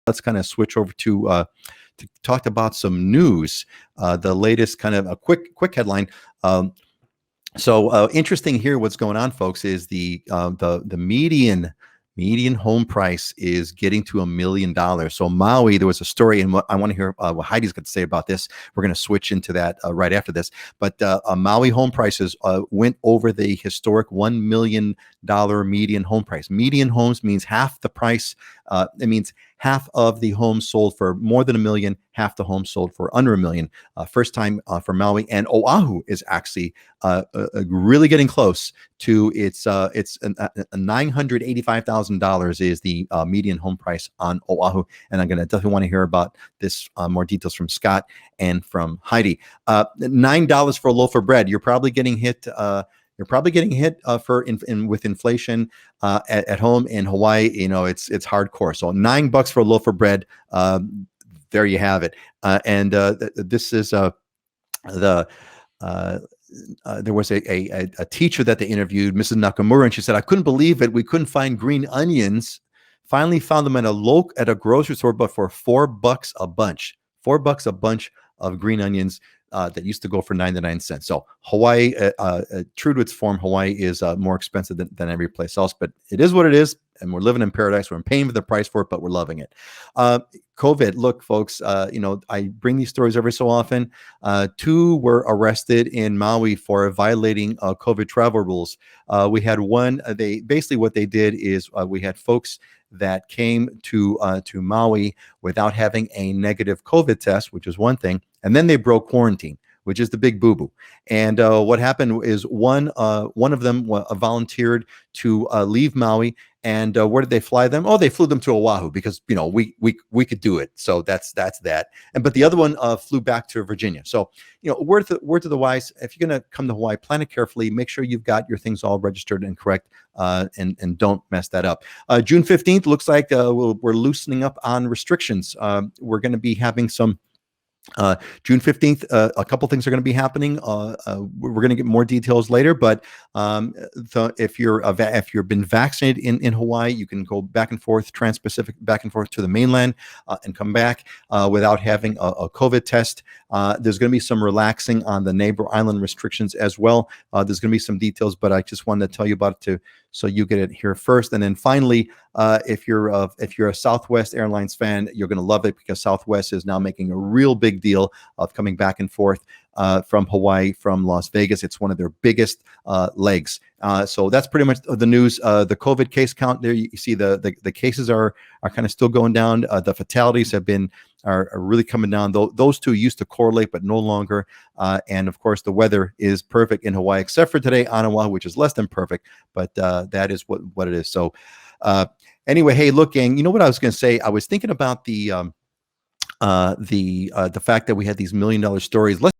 let's kind of switch over to talk about some news. The latest kind of a quick headline. So interesting here. What's going on, folks, is the median home price is getting to $1 million. So Maui, there was a story, and I want to hear what Heidi's got to say about this. We're going to switch into that right after this. But Maui home prices went over the historic $1 million median home price. Median homes means half the price. It means half of the homes sold for more than $1 million, half the homes sold for under $1 million. First time for Maui, and Oahu is actually really getting close to its $985,000 is the median home price on Oahu. And I'm going to definitely want to hear about this more details from Scott and from Heidi. $9 for a loaf of bread. You're probably getting hit. With inflation at home in Hawaii. You know, it's hardcore. So $9 for a loaf of bread. There you have it. This is there was a teacher that they interviewed, Mrs. Nakamura, and she said, I couldn't believe it. We couldn't find green onions. Finally found them at a grocery store, but for $4 a bunch. $4 a bunch of green onions. That used to go for 99 cents. So Hawaii, true to its form, Hawaii is more expensive than every place else, but it is what it is. And we're living in paradise. We're paying for the price for it, but we're loving it. COVID, look, folks, I bring these stories every so often. 2 were arrested in Maui for violating COVID travel rules. We had one, what they did is we had folks that came to Maui without having a negative COVID test, which is one thing. And then they broke quarantine, which is the big boo-boo. And what happened is one of them volunteered to leave Maui. And where did they fly them? Oh, they flew them to Oahu because, you know, we could do it. So that's that. But the other one flew back to Virginia. So, you know, word to the wise, if you're going to come to Hawaii, plan it carefully. Make sure you've got your things all registered and correct, and don't mess that up. June 15th looks like we're loosening up on restrictions. We're going to be having some. June 15th, a couple things are going to be happening. We're going to get more details later, but if you've been vaccinated in Hawaii, you can go back and forth, trans-Pacific, back and forth to the mainland and come back without having a COVID test. There's going to be some relaxing on the neighbor island restrictions as well. There's going to be some details, but I just wanted to tell you about it so you get it here first. And then finally, if you're a Southwest Airlines fan, you're going to love it because Southwest is now making a real big deal of coming back and forth from Hawaii, from Las Vegas. It's one of their biggest legs. So that's pretty much the news. The COVID case count there, you see the cases are kind of still going down. The fatalities are really coming down. Those two used to correlate, but no longer. And of course, the weather is perfect in Hawaii, except for today on Oahu, which is less than perfect. But that is what it is. So anyway, hey, look, gang, you know what I was going to say? I was thinking about the fact that we had these $1 million stories. Let's